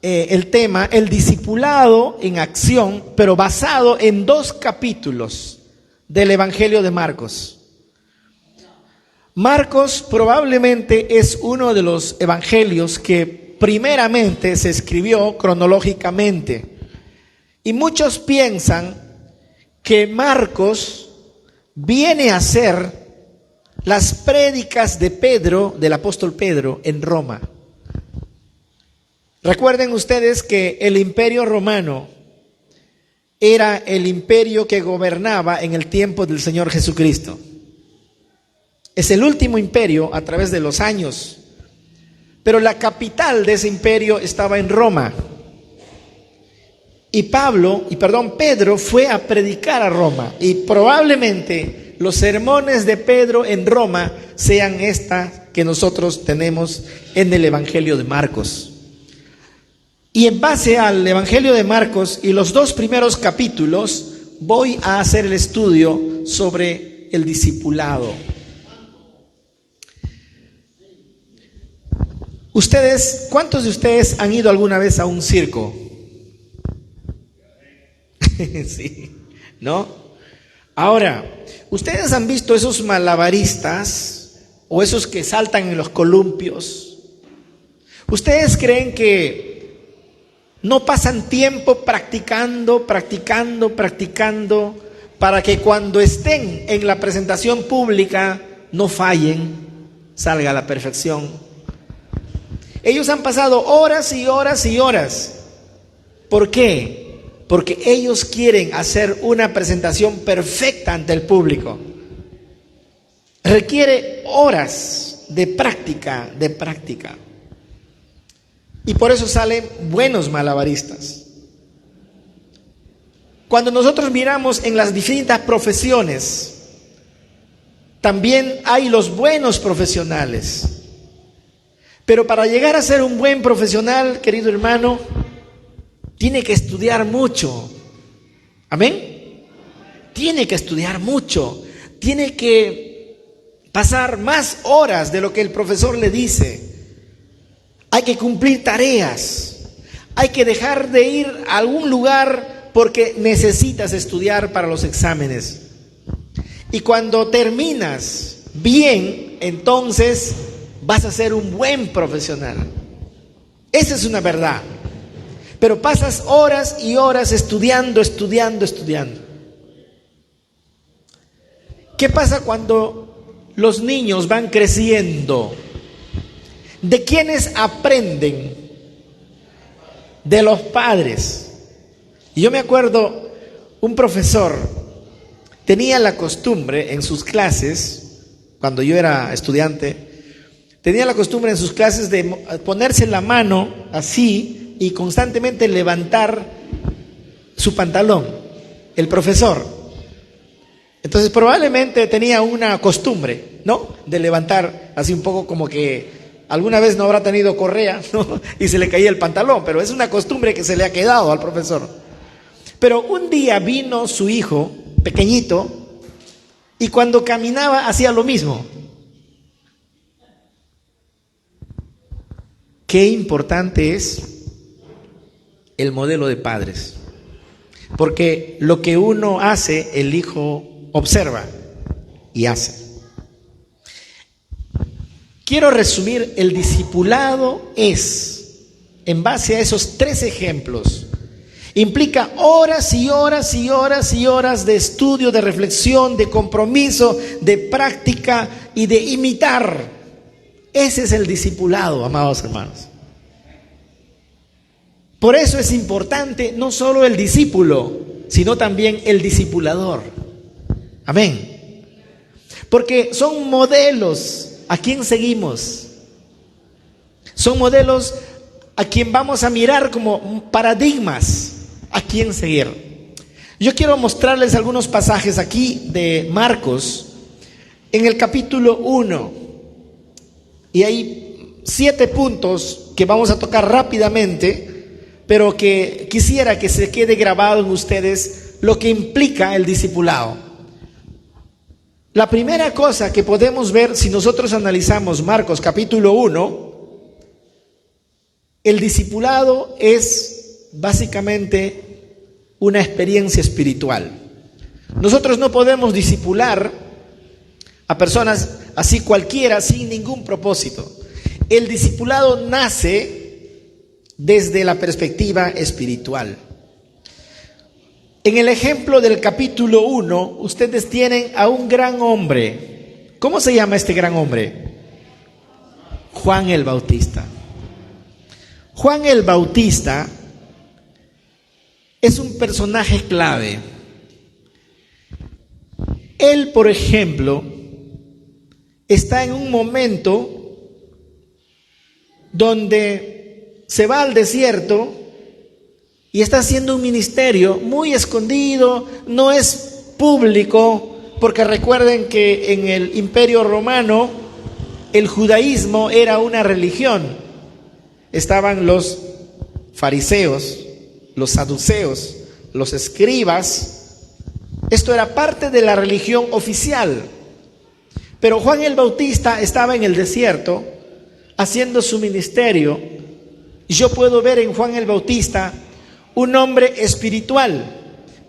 el tema, el discipulado en acción, pero basado en 2 capítulos del Evangelio de Marcos. Marcos probablemente es uno de los evangelios que primeramente se escribió cronológicamente. Y muchos piensan que Marcos viene a ser las prédicas de Pedro, del apóstol Pedro, en Roma. Recuerden ustedes que el imperio romano era el imperio que gobernaba en el tiempo del Señor Jesucristo. Es el último imperio a través de los años, pero la capital de ese imperio estaba en Roma. Y Pedro fue a predicar a Roma, y probablemente los sermones de Pedro en Roma sean estas que nosotros tenemos en el Evangelio de Marcos. Y en base al Evangelio de Marcos y los 2 primeros capítulos, voy a hacer el estudio sobre el discipulado. ¿Cuántos de ustedes han ido alguna vez a un circo? Sí, ¿no? Ahora, ¿ustedes han visto esos malabaristas o esos que saltan en los columpios? ¿Ustedes creen que no pasan tiempo practicando para que cuando estén en la presentación pública no fallen, salga a la perfección? Ellos han pasado horas y horas y horas. ¿Por qué? Porque ellos quieren hacer una presentación perfecta ante el público. Requiere horas de práctica. Y por eso salen buenos malabaristas. Cuando nosotros miramos en las distintas profesiones, también hay los buenos profesionales. Pero para llegar a ser un buen profesional, querido hermano, tiene que estudiar mucho. ¿Amén? Tiene que estudiar mucho. Tiene que pasar más horas de lo que el profesor le dice. Hay que cumplir tareas. Hay que dejar de ir a algún lugar porque necesitas estudiar para los exámenes. Y cuando terminas bien, entonces vas a ser un buen profesional. Esa es una verdad. Pero pasas horas y horas estudiando. ¿Qué pasa cuando los niños van creciendo? ¿De quiénes aprenden? De los padres. Y yo me acuerdo, un profesor tenía la costumbre en sus clases, cuando yo era estudiante, tenía la costumbre en sus clases de ponerse la mano así y constantemente levantar su pantalón, el profesor. Entonces probablemente tenía una costumbre, ¿no? De levantar así un poco como que alguna vez no habrá tenido correa, ¿no? Y se le caía el pantalón, pero es una costumbre que se le ha quedado al profesor. Pero un día vino su hijo, pequeñito, y cuando caminaba hacía lo mismo. Qué importante es el modelo de padres, porque lo que uno hace, el hijo observa y hace. Quiero resumir, el discipulado es, en base a esos 3 ejemplos, implica horas y horas y horas y horas de estudio, de reflexión, de compromiso, de práctica y de imitar. Ese es el discipulado, amados hermanos. Por eso es importante no solo el discípulo, sino también el discipulador. Amén. Porque son modelos a quien seguimos. Son modelos a quien vamos a mirar como paradigmas a quien seguir. Yo quiero mostrarles algunos pasajes aquí de Marcos en el capítulo 1. Y hay 7 puntos que vamos a tocar rápidamente, pero que quisiera que se quede grabado en ustedes lo que implica el discipulado. La primera cosa que podemos ver si nosotros analizamos Marcos capítulo 1 El discipulado es básicamente una experiencia espiritual. Nosotros no podemos discipular a personas así cualquiera sin ningún propósito. El discipulado nace desde la perspectiva espiritual. En el ejemplo del capítulo 1, ustedes tienen a un gran hombre. ¿Cómo se llama este gran hombre? Juan el Bautista. Juan el Bautista es un personaje clave. Él, por ejemplo, está en un momento donde se va al desierto y está haciendo un ministerio muy escondido, no es público, porque recuerden que en el Imperio Romano el judaísmo era una religión. Estaban los fariseos, los saduceos, los escribas. Esto era parte de la religión oficial. Pero Juan el Bautista estaba en el desierto haciendo su ministerio. Y yo puedo ver en Juan el Bautista un hombre espiritual,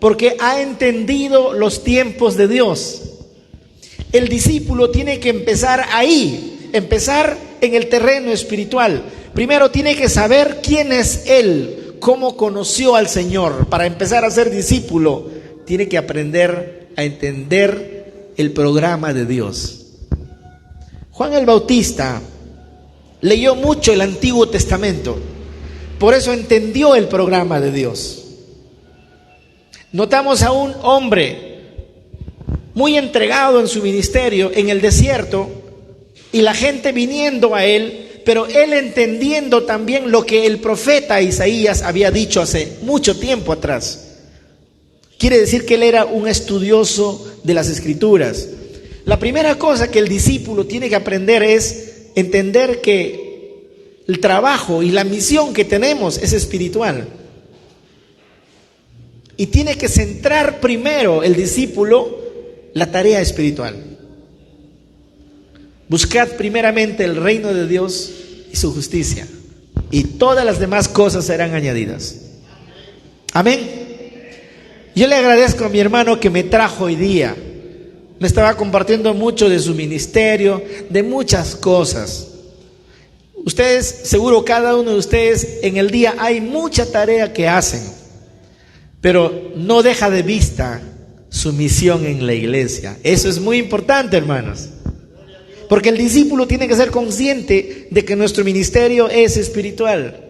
porque ha entendido los tiempos de Dios. El discípulo tiene que empezar ahí, empezar en el terreno espiritual. Primero tiene que saber quién es Él, cómo conoció al Señor. Para empezar a ser discípulo, tiene que aprender a entender el programa de Dios. Juan el Bautista leyó mucho el Antiguo Testamento, por eso entendió el programa de Dios. Notamos a un hombre muy entregado en su ministerio en el desierto y la gente viniendo a él, pero él entendiendo también lo que el profeta Isaías había dicho hace mucho tiempo atrás. Quiere decir que él era un estudioso de las Escrituras. La primera cosa que el discípulo tiene que aprender es entender que el trabajo y la misión que tenemos es espiritual. Y tiene que centrar primero el discípulo la tarea espiritual. Buscad primeramente el reino de Dios y su justicia, y todas las demás cosas serán añadidas. Amén. Yo le agradezco a mi hermano que me trajo hoy día. Me estaba compartiendo mucho de su ministerio, de muchas cosas. Ustedes, seguro cada uno de ustedes en el día hay mucha tarea que hacen, pero no deja de vista su misión en la iglesia. Eso es muy importante, hermanos, porque el discípulo tiene que ser consciente de que nuestro ministerio es espiritual.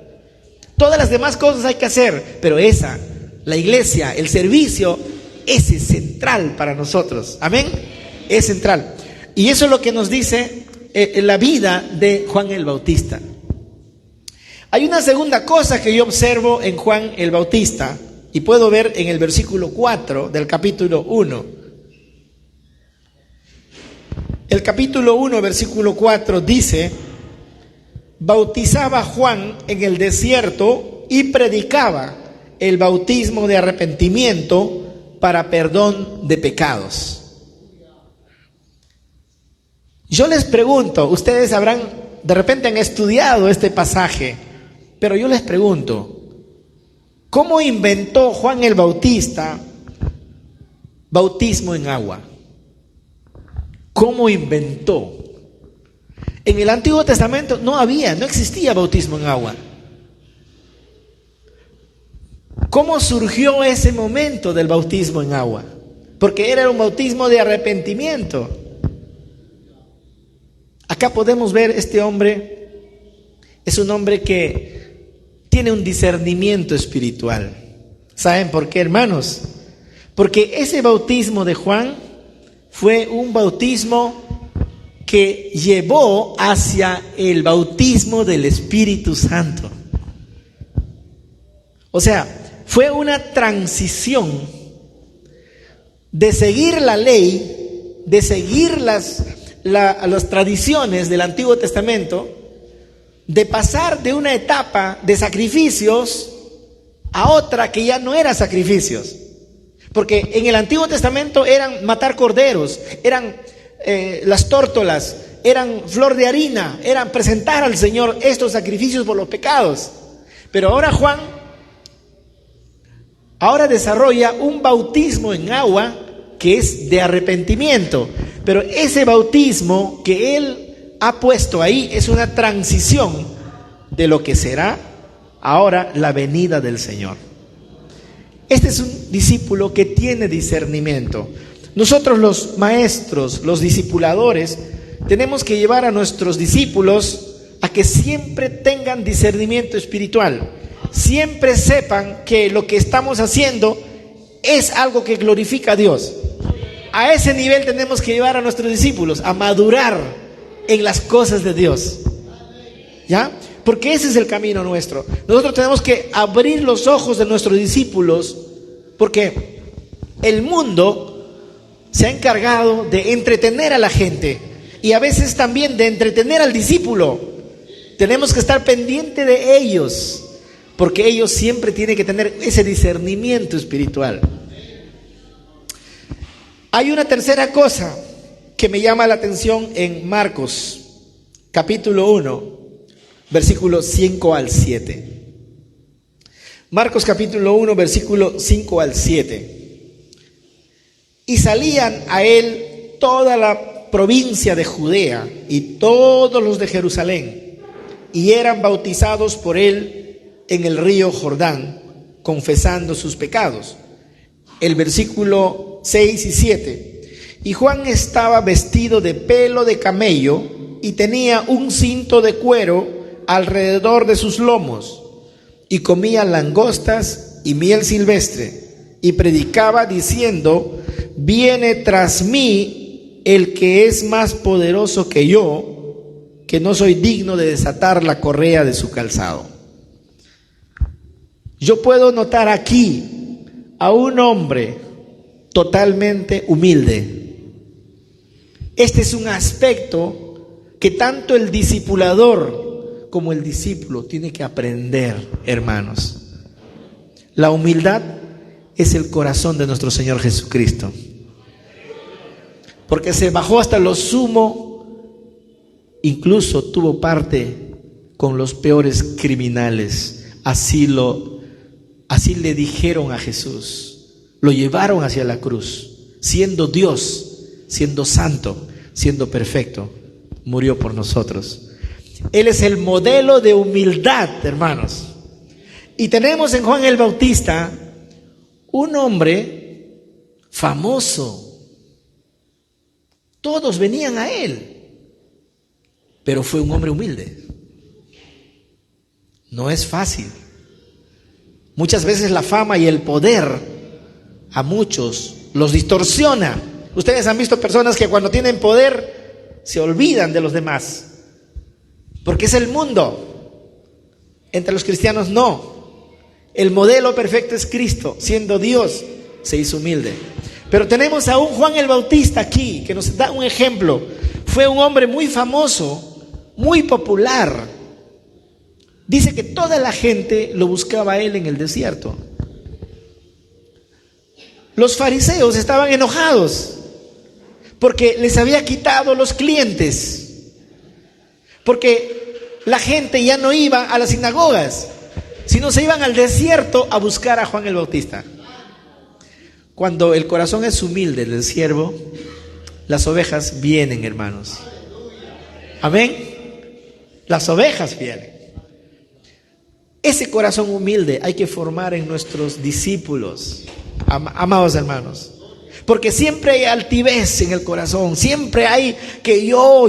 Todas las demás cosas hay que hacer, pero esa, la iglesia, el servicio, ese es central para nosotros. Amén, es central. Y eso es lo que nos dice la vida de Juan el Bautista. Hay una segunda cosa que yo observo en Juan el Bautista, y puedo ver en el versículo 4 del capítulo 1. El capítulo 1, versículo 4 dice: bautizaba Juan en el desierto y predicaba el bautismo de arrepentimiento para perdón de pecados. Yo les pregunto, ustedes habrán, de repente han estudiado este pasaje, pero yo les pregunto, ¿cómo inventó Juan el Bautista bautismo en agua? ¿Cómo inventó? En el Antiguo Testamento no existía bautismo en agua. ¿Cómo surgió ese momento del bautismo en agua? Porque era un bautismo de arrepentimiento. Acá podemos ver este hombre, es un hombre que tiene un discernimiento espiritual. ¿Saben por qué, hermanos? Porque ese bautismo de Juan fue un bautismo que llevó hacia el bautismo del Espíritu Santo. O sea, fue una transición de seguir la ley, de seguir las tradiciones del Antiguo Testamento, de pasar de una etapa de sacrificios a otra que ya no era sacrificios. Porque en el Antiguo Testamento eran matar corderos, eran las tórtolas, eran flor de harina, eran presentar al Señor estos sacrificios por los pecados. Pero ahora Juan desarrolla un bautismo en agua que es de arrepentimiento. Pero ese bautismo que él ha puesto ahí es una transición de lo que será ahora la venida del Señor. Este es un discípulo que tiene discernimiento. Nosotros los maestros, los discipuladores, tenemos que llevar a nuestros discípulos a que siempre tengan discernimiento espiritual. Siempre sepan que lo que estamos haciendo es algo que glorifica a Dios. A ese nivel tenemos que llevar a nuestros discípulos a madurar en las cosas de Dios. ¿Ya? Porque ese es el camino nuestro. Nosotros tenemos que abrir los ojos de nuestros discípulos, porque el mundo se ha encargado de entretener a la gente y a veces también de entretener al discípulo. Tenemos que estar pendiente de ellos, porque ellos siempre tienen que tener ese discernimiento espiritual. Hay una tercera cosa que me llama la atención en Marcos, capítulo 1, versículos 5 al 7. Marcos capítulo 1, versículo 5 al 7. Y salían a él toda la provincia de Judea y todos los de Jerusalén, y eran bautizados por él en el río Jordán, confesando sus pecados. El versículo 6 y 7. Y Juan estaba vestido de pelo de camello y tenía un cinto de cuero alrededor de sus lomos, y comía langostas y miel silvestre, y predicaba diciendo: viene tras mí el que es más poderoso que yo, que no soy digno de desatar la correa de su calzado. Yo puedo notar aquí a un hombre totalmente humilde. Este es un aspecto que tanto el discipulador como el discípulo tiene que aprender, hermanos. La humildad es el corazón de nuestro Señor Jesucristo, porque se bajó hasta lo sumo, incluso tuvo parte con los peores criminales. Así le dijeron a Jesús, lo llevaron hacia la cruz, siendo Dios, siendo santo, siendo perfecto, murió por nosotros. Él es el modelo de humildad, hermanos. Y tenemos en Juan el Bautista un hombre famoso. Todos venían a él, pero fue un hombre humilde. No es fácil. Muchas veces la fama y el poder a muchos los distorsiona. Ustedes han visto personas que cuando tienen poder se olvidan de los demás, porque es el mundo. Entre los cristianos no. El modelo perfecto es Cristo. Siendo Dios, se hizo humilde. Pero tenemos a un Juan el Bautista aquí, que nos da un ejemplo. Fue un hombre muy famoso, muy popular. Dice que toda la gente lo buscaba a él en el desierto. Los fariseos estaban enojados porque les había quitado los clientes, porque la gente ya no iba a las sinagogas, sino se iban al desierto a buscar a Juan el Bautista. Cuando el corazón es humilde del siervo, las ovejas vienen, hermanos. Amén. Las ovejas vienen. Ese corazón humilde hay que formar en nuestros discípulos, amados hermanos. Porque siempre hay altivez en el corazón, siempre hay que yo.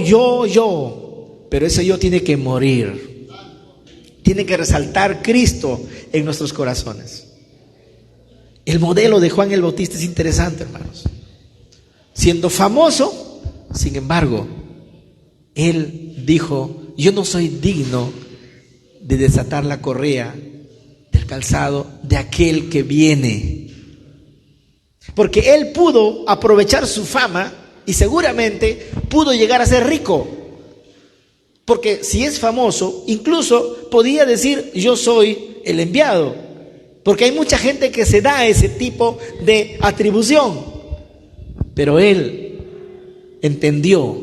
Pero ese yo tiene que morir. Tiene que resaltar Cristo en nuestros corazones. El modelo de Juan el Bautista es interesante, hermanos. Siendo famoso, sin embargo, él dijo: yo no soy digno de desatar la correa del calzado de aquel que viene. Porque él pudo aprovechar su fama y seguramente pudo llegar a ser rico. Porque si es famoso, incluso podía decir: yo soy el enviado. Porque hay mucha gente que se da ese tipo de atribución. Pero él entendió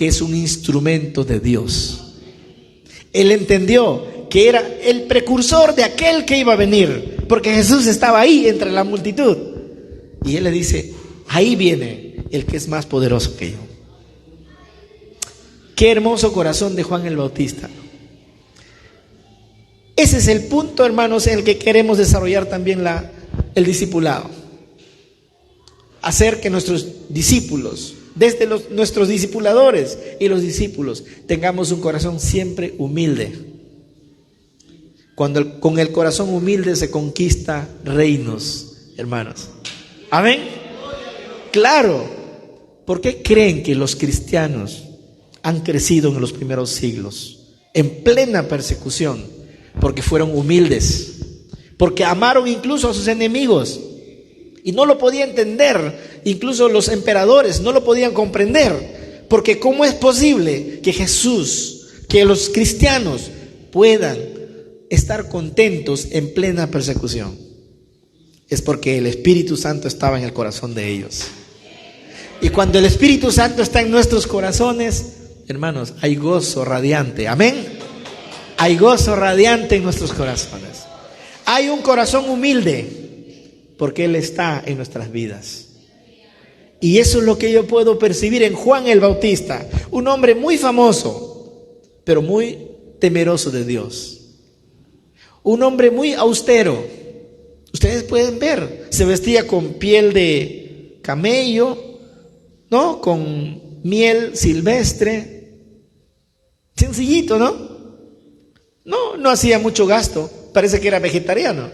que es un instrumento de Dios. Él entendió que era el precursor de aquel que iba a venir, porque Jesús estaba ahí entre la multitud. Y él le dice, ahí viene el que es más poderoso que yo. Qué hermoso corazón de Juan el Bautista. Ese es el punto, hermanos, en el que queremos desarrollar también el discipulado. Hacer que nuestros discípulos, desde nuestros discipuladores y los discípulos, tengamos un corazón siempre humilde. Con el corazón humilde se conquista reinos, hermanos. ¿Amén? Claro. ¿Por qué creen que los cristianos han crecido en los primeros siglos en plena persecución? Porque fueron humildes, porque amaron incluso a sus enemigos y no lo podían entender. Incluso los emperadores no lo podían comprender, porque ¿cómo es posible que Jesús, que los cristianos puedan estar contentos en plena persecución? Es porque el Espíritu Santo estaba en el corazón de ellos. Y cuando el Espíritu Santo está en nuestros corazones, hermanos, hay gozo radiante. Amén. Hay gozo radiante en nuestros corazones. Hay un corazón humilde porque Él está en nuestras vidas. Y eso es lo que yo puedo percibir en Juan el Bautista, un hombre muy famoso, pero muy temeroso de Dios. Un hombre muy austero. Ustedes pueden ver, se vestía con piel de camello, ¿no? Con miel silvestre. Sencillito, ¿no? No hacía mucho gasto. Parece que era vegetariano,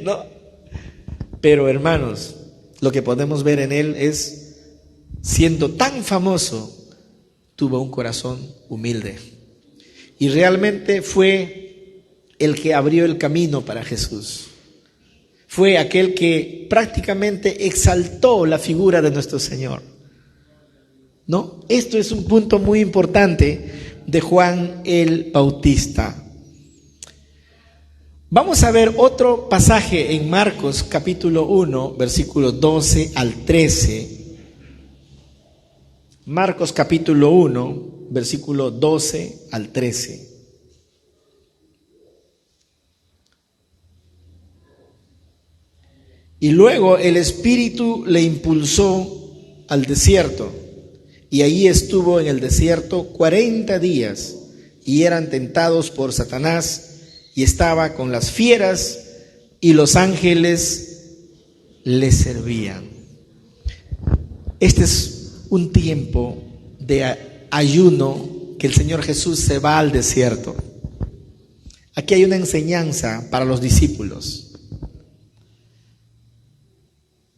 ¿no? Pero hermanos, lo que podemos ver en él es, siendo tan famoso, tuvo un corazón humilde. Y realmente fue el que abrió el camino para Jesús. Fue aquel que prácticamente exaltó la figura de nuestro Señor, ¿no? Esto es un punto muy importante de Juan el Bautista. Vamos a ver otro pasaje en Marcos capítulo 1, versículos 12 al 13. Marcos capítulo 1, versículo 12 al 13. Y luego el Espíritu le impulsó al desierto, y allí estuvo en el desierto 40 días, y eran tentados por Satanás, y estaba con las fieras, y los ángeles le servían. Este es un tiempo de ayuno que el Señor Jesús se va al desierto. Aquí hay una enseñanza para los discípulos.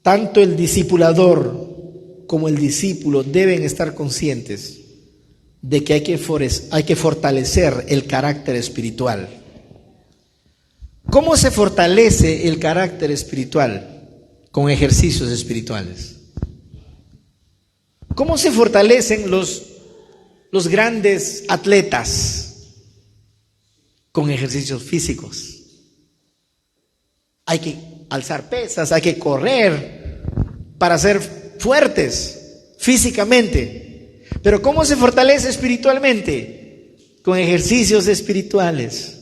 Tanto el discipulador como el discípulo deben estar conscientes de que hay que fortalecer el carácter espiritual. ¿Cómo se fortalece el carácter espiritual? Con ejercicios espirituales. ¿Cómo se fortalecen los grandes atletas? Con ejercicios físicos. Hay que alzar pesas, hay que correr para ser fuertes físicamente. Pero ¿cómo se fortalece espiritualmente? Con ejercicios espirituales.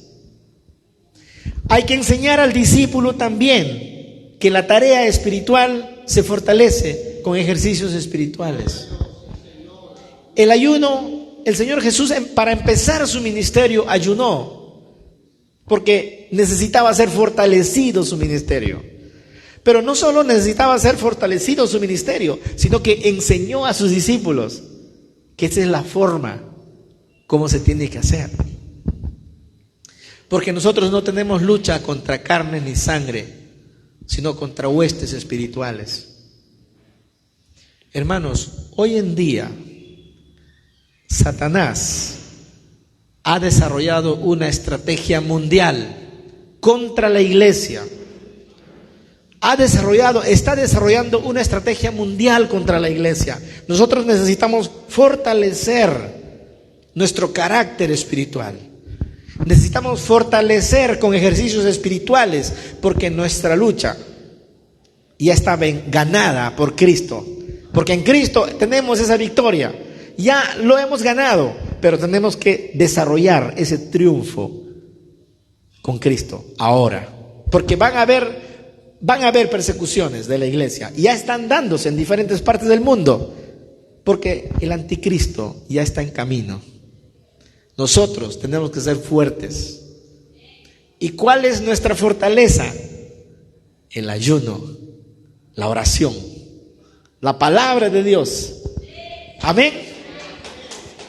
Hay que enseñar al discípulo también que la tarea espiritual se fortalece con ejercicios espirituales. El ayuno, el Señor Jesús para empezar su ministerio ayunó, porque necesitaba ser fortalecido su ministerio. Pero no solo necesitaba ser fortalecido su ministerio, sino que enseñó a sus discípulos que esa es la forma como se tiene que hacer. Porque nosotros no tenemos lucha contra carne ni sangre, sino contra huestes espirituales. Hermanos, hoy en día Satanás ha desarrollado una estrategia mundial contra la iglesia. Está desarrollando una estrategia mundial contra la iglesia. Nosotros necesitamos fortalecer nuestro carácter espiritual. Necesitamos fortalecer con ejercicios espirituales, porque nuestra lucha ya está ganada por Cristo. Porque en Cristo tenemos esa victoria. ya lo hemos ganado, pero tenemos que desarrollar ese triunfo con Cristo ahora, porque van a haber persecuciones de la iglesia, ya están dándose en diferentes partes del mundo, porque el anticristo ya está en camino. Nosotros tenemos que ser fuertes. ¿Y cuál es nuestra fortaleza? El ayuno, la oración, la palabra de Dios. Amén.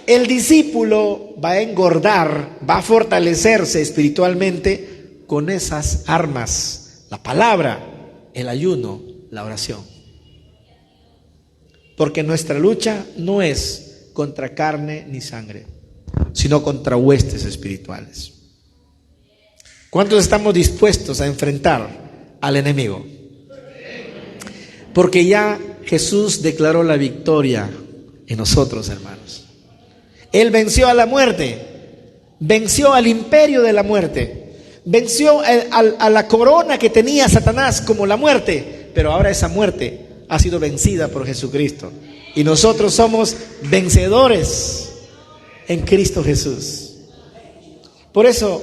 El discípulo va a engordar, va a fortalecerse espiritualmente con esas armas: la palabra, el ayuno, la oración. Porque nuestra lucha no es contra carne ni sangre, sino contra huestes espirituales. ¿Cuántos estamos dispuestos a enfrentar al enemigo? Porque ya Jesús declaró la victoria en nosotros, hermanos. Él venció a la muerte, venció al imperio de la muerte, venció a la corona que tenía Satanás como la muerte, pero ahora esa muerte ha sido vencida por Jesucristo. Y nosotros somos vencedores en Cristo Jesús. Por eso,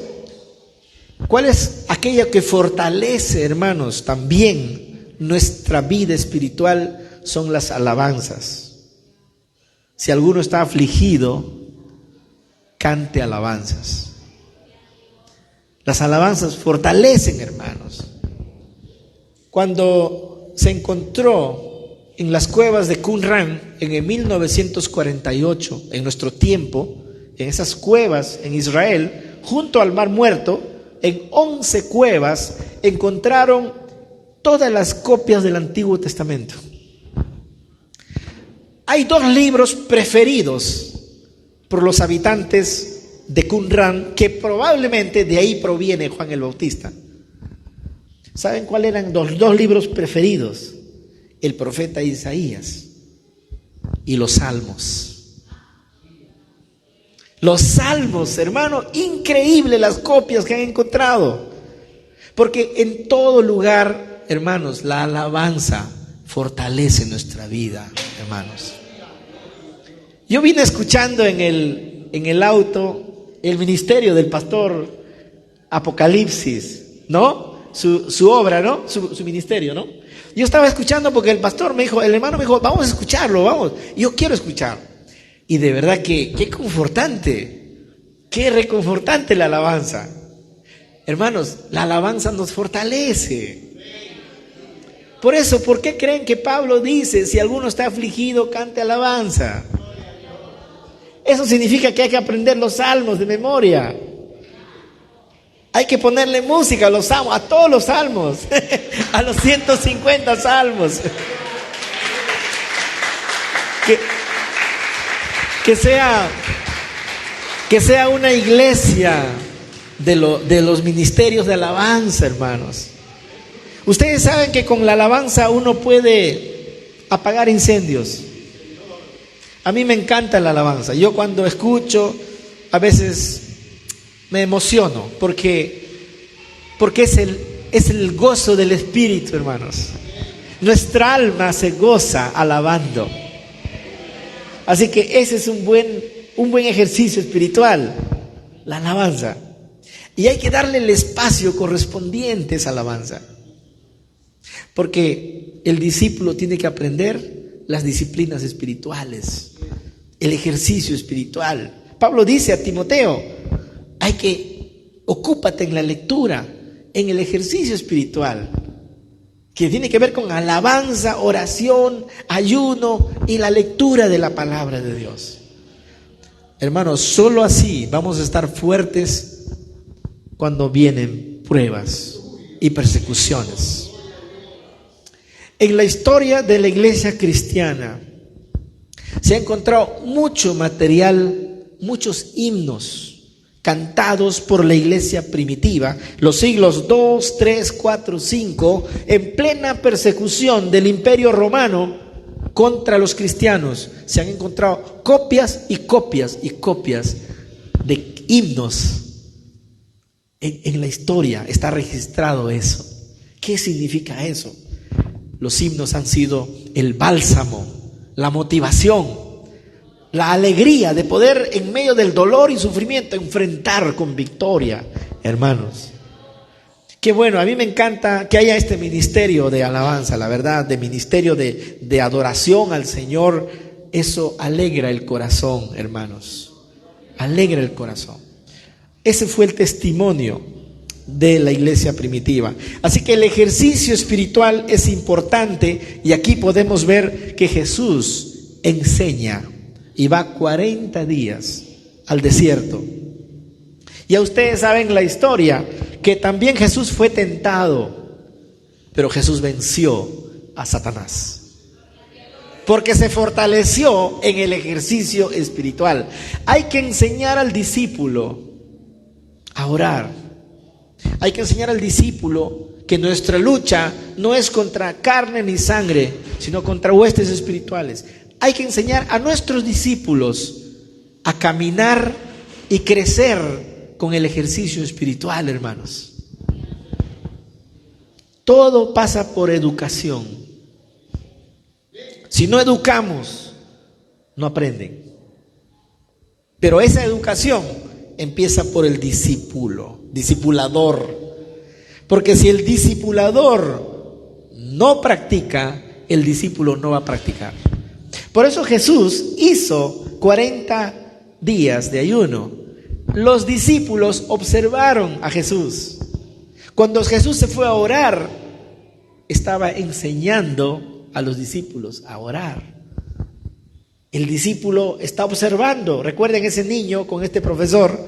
¿cuál es aquello que fortalece, hermanos, también nuestra vida espiritual? Son las alabanzas. Si alguno está afligido, cante alabanzas. Las alabanzas fortalecen, hermanos. Cuando se encontró en las cuevas de Qumran en el 1948, en nuestro tiempo, en esas cuevas en Israel, junto al Mar Muerto, en 11 cuevas encontraron todas las copias del Antiguo Testamento. Hay 2 libros preferidos por los habitantes de Qumran, que probablemente de ahí proviene Juan el Bautista. ¿Saben cuáles eran los 2 libros preferidos? El profeta Isaías y los Salmos. Los Salmos, hermano, increíble las copias que han encontrado. Porque en todo lugar, hermanos, la alabanza fortalece nuestra vida, hermanos. Yo vine escuchando en el auto el ministerio del pastor Apocalipsis, ¿no? Su obra, ¿no? Su ministerio, ¿no? Yo estaba escuchando porque el pastor me dijo, el hermano me dijo, vamos a escucharlo, vamos. Y yo quiero escuchar. Y de verdad que qué confortante, qué reconfortante la alabanza. Hermanos, la alabanza nos fortalece. Por eso, ¿por qué creen que Pablo dice, si alguno está afligido, cante alabanza? Eso significa que hay que aprender los salmos de memoria. Hay que ponerle música a los salmos, a todos los salmos, a los 150 salmos. Que sea una iglesia de los ministerios de alabanza, hermanos. Ustedes saben que con la alabanza uno puede apagar incendios. A mí me encanta la alabanza. Yo cuando escucho, a veces me emociono, porque es el gozo del Espíritu, hermanos. Nuestra alma se goza alabando. Así que ese es un buen ejercicio espiritual, la alabanza. Y hay que darle el espacio correspondiente a esa alabanza. Porque el discípulo tiene que aprender las disciplinas espirituales, el ejercicio espiritual. Pablo dice a Timoteo, ocúpate en la lectura, en el ejercicio espiritual, que tiene que ver con alabanza, oración, ayuno y la lectura de la palabra de Dios. Hermanos, solo así vamos a estar fuertes cuando vienen pruebas y persecuciones. En la historia de la iglesia cristiana se ha encontrado mucho material, muchos himnos cantados por la iglesia primitiva, los siglos 2, 3, 4, 5, en plena persecución del Imperio Romano contra los cristianos. Se han encontrado copias y copias y copias de himnos. En la historia está registrado eso. ¿Qué significa eso? Los himnos han sido el bálsamo, la motivación la alegría de poder en medio del dolor y sufrimiento enfrentar con victoria, hermanos. Qué bueno, a mí me encanta que haya este ministerio de alabanza, la verdad, de ministerio de adoración al Señor. Eso alegra el corazón, hermanos, alegra el corazón. Ese fue el testimonio de la iglesia primitiva. Así que el ejercicio espiritual es importante, y aquí podemos ver que Jesús enseña y va 40 días al desierto. Ya ustedes saben la historia, que también Jesús fue tentado, pero Jesús venció a Satanás, porque se fortaleció en el ejercicio espiritual. Hay que enseñar al discípulo a orar. Hay que enseñar al discípulo que nuestra lucha no es contra carne ni sangre, sino contra huestes espirituales. Hay que enseñar a nuestros discípulos a caminar y crecer con el ejercicio espiritual, hermanos. Todo pasa por educación. Si no educamos, no aprenden. Pero esa educación empieza por el discipulador. Porque si el discipulador no practica, el discípulo no va a practicar. Por eso Jesús hizo 40 días de ayuno. Los discípulos observaron a Jesús. Cuando Jesús se fue a orar, estaba enseñando a los discípulos a orar. El discípulo está observando. Recuerden ese niño con este profesor.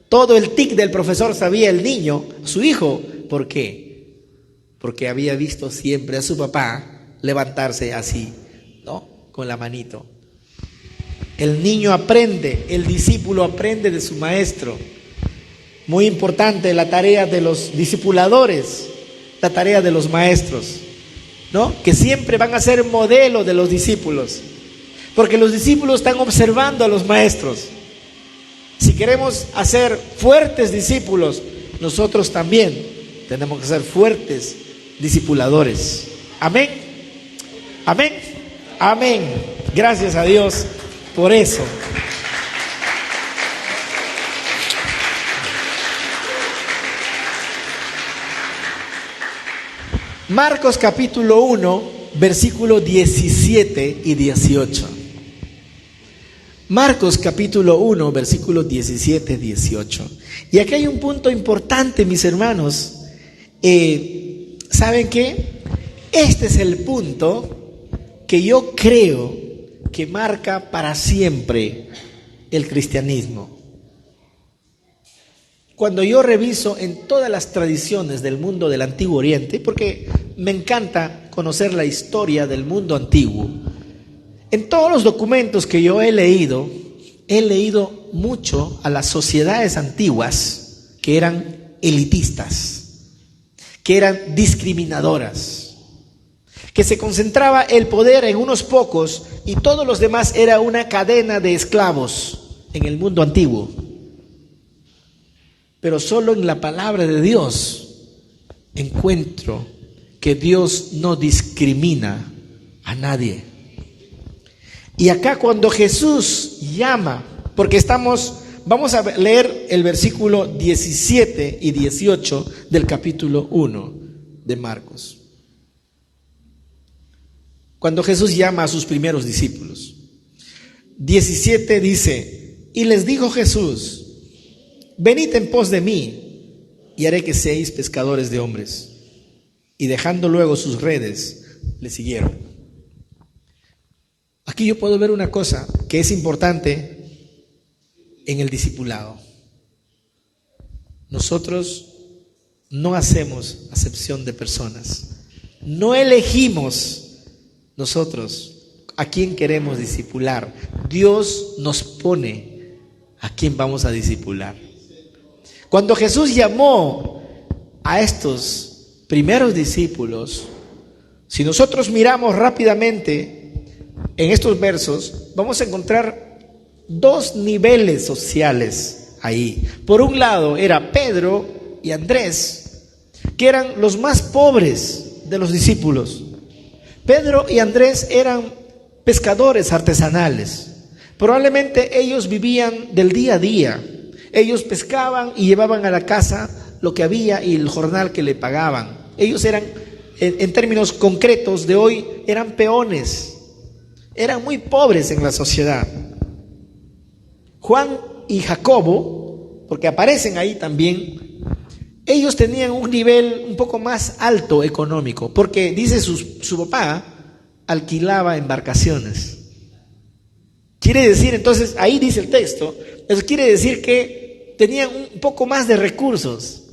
Todo el tic del profesor sabía el niño, su hijo. ¿Por qué? Porque había visto siempre a su papá levantarse así, ¿no? Con la manito. El niño aprende, el discípulo aprende de su maestro. Muy importante la tarea de los discipuladores, la tarea de los maestros, ¿no? Que siempre van a ser modelo de los discípulos, porque los discípulos están observando a los maestros. Si queremos hacer fuertes discípulos, nosotros también tenemos que ser fuertes discipuladores. Amén. Amén. Amén. Gracias a Dios por eso. Marcos capítulo 1, versículo 17 y 18. Marcos capítulo 1, versículo 17 y 18. Y aquí hay un punto importante, mis hermanos. ¿Saben qué? Este es el punto que yo creo que marca para siempre el cristianismo. Cuando yo reviso en todas las tradiciones del mundo del Antiguo Oriente, porque me encanta conocer la historia del mundo antiguo, en todos los documentos que yo he leído mucho a las sociedades antiguas que eran elitistas, que eran discriminadoras, que se concentraba el poder en unos pocos y todos los demás era una cadena de esclavos en el mundo antiguo. Pero solo en la palabra de Dios encuentro que Dios no discrimina a nadie. Y acá cuando Jesús llama, porque vamos a leer el versículo 17 y 18 del capítulo 1 de Marcos. Cuando Jesús llama a sus primeros discípulos. 17 dice: y les dijo Jesús: venid en pos de mí, y haré que seáis pescadores de hombres. Y dejando luego sus redes, le siguieron. Aquí yo puedo ver una cosa que es importante en el discipulado. Nosotros no hacemos acepción de personas. No elegimos nosotros a quién queremos discipular. Dios nos pone a quién vamos a discipular. Cuando Jesús llamó a estos primeros discípulos, si nosotros miramos rápidamente en estos versos, vamos a encontrar dos niveles sociales ahí. Por un lado era Pedro y Andrés, que eran los más pobres de los discípulos. Pedro y Andrés eran pescadores artesanales. Probablemente ellos vivían del día a día. Ellos pescaban y llevaban a la casa lo que había y el jornal que le pagaban. Ellos eran, en términos concretos de hoy, eran peones. Eran muy pobres en la sociedad. Juan y Jacobo, porque aparecen ahí también, ellos tenían un nivel un poco más alto económico, porque dice su papá alquilaba embarcaciones. Quiere decir, entonces, ahí dice el texto, eso quiere decir que tenían un poco más de recursos.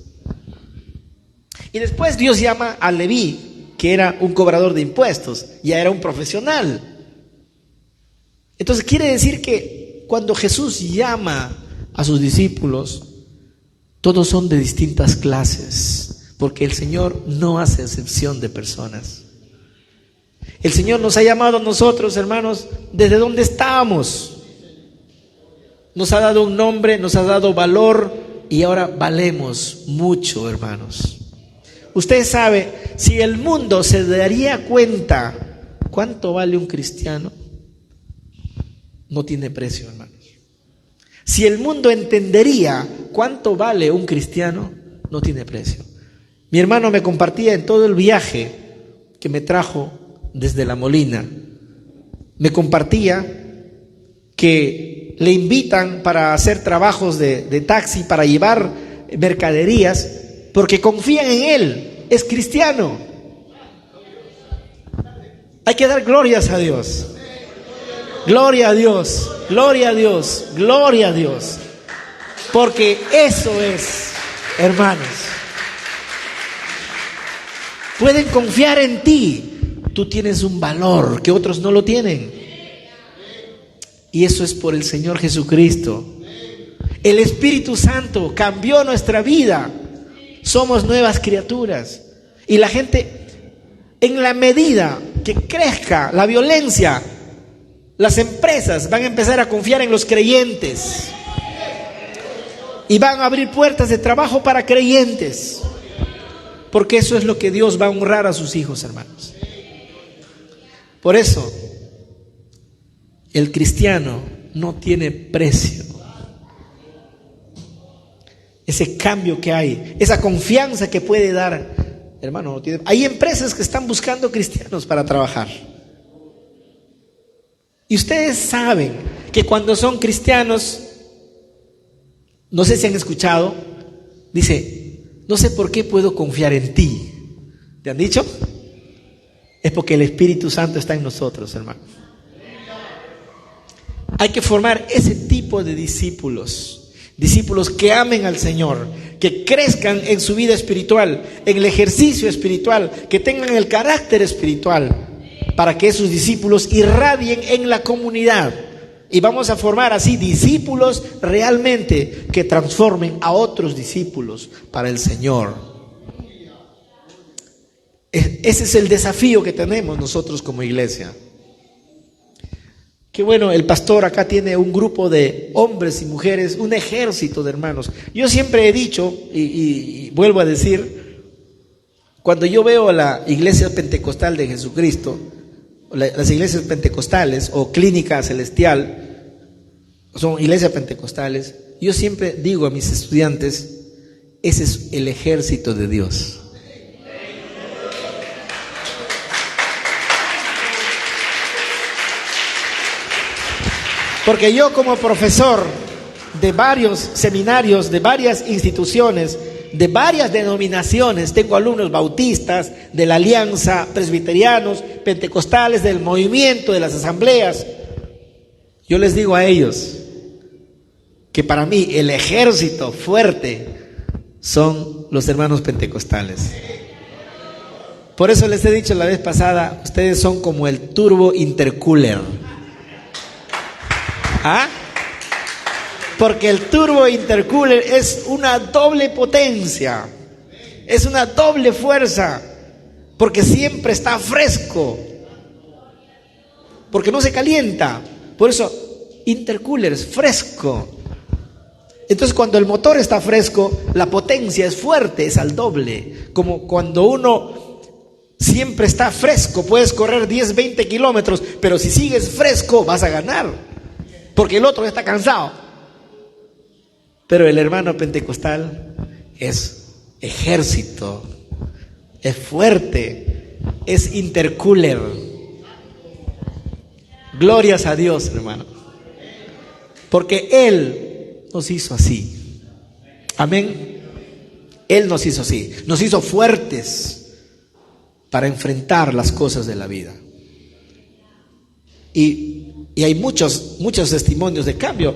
Y después Dios llama a Leví, que era un cobrador de impuestos, ya era un profesional. Entonces quiere decir que cuando Jesús llama a sus discípulos, todos son de distintas clases, porque el Señor no hace excepción de personas. El Señor nos ha llamado a nosotros, hermanos, desde donde estábamos. Nos ha dado un nombre, nos ha dado valor y ahora valemos mucho, hermanos. Usted sabe, si el mundo se daría cuenta cuánto vale un cristiano, no tiene precio, hermanos. Si el mundo entendería cuánto vale un cristiano, no tiene precio. Mi hermano me compartía en todo el viaje que me trajo desde La Molina, me compartía que le invitan para hacer trabajos de taxi, para llevar mercaderías, porque confían en él, es cristiano. Hay que dar glorias a Dios. Gloria a Dios, gloria a Dios, gloria a Dios. Porque eso es, hermanos. Pueden confiar en ti. Tú tienes un valor que otros no lo tienen. Y eso es por el Señor Jesucristo. El Espíritu Santo cambió nuestra vida. Somos nuevas criaturas. Y la gente, en la medida que crezca la violencia, las empresas van a empezar a confiar en los creyentes. Y van a abrir puertas de trabajo para creyentes. Porque eso es lo que Dios va a honrar a sus hijos, hermanos. Por eso, el cristiano no tiene precio. Ese cambio que hay, esa confianza que puede dar, hermano, no tiene. Hay empresas que están buscando cristianos para trabajar. Y ustedes saben que cuando son cristianos, no sé si han escuchado, dice, no sé por qué puedo confiar en ti. ¿Te han dicho? Es porque el Espíritu Santo está en nosotros, hermano. Hay que formar ese tipo de discípulos. Discípulos que amen al Señor, que crezcan en su vida espiritual, en el ejercicio espiritual, que tengan el carácter espiritual, para que esos discípulos irradien en la comunidad. Y vamos a formar así discípulos realmente que transformen a otros discípulos para el Señor. Ese es el desafío que tenemos nosotros como iglesia. Qué bueno, el pastor acá tiene un grupo de hombres y mujeres, un ejército de hermanos. Yo siempre he dicho, y vuelvo a decir, cuando yo veo a la iglesia pentecostal de Jesucristo, las iglesias pentecostales o clínica celestial, son iglesias pentecostales, yo siempre digo a mis estudiantes, ese es el ejército de Dios. Porque yo como profesor de varios seminarios, de varias instituciones, de varias denominaciones, tengo alumnos bautistas, de la alianza, presbiterianos, pentecostales, del movimiento, de las asambleas. Yo les digo a ellos que para mí el ejército fuerte son los hermanos pentecostales. Por eso les he dicho la vez pasada, ustedes son como el turbo intercooler. ¿Ah? Porque el turbo intercooler es una doble potencia, es una doble fuerza, porque siempre está fresco, porque no se calienta. Por eso intercooler es fresco. Entonces cuando el motor está fresco, la potencia es fuerte, es al doble. Como cuando uno siempre está fresco, puedes correr 10, 20 kilómetros, pero si sigues fresco vas a ganar. porque el otro ya está cansado. Pero el hermano pentecostal es ejército, es fuerte, es intercooler. Glorias a Dios, hermano, porque Él nos hizo así. Amén. Él nos hizo así, nos hizo fuertes para enfrentar las cosas de la vida. Y hay muchos testimonios de cambio.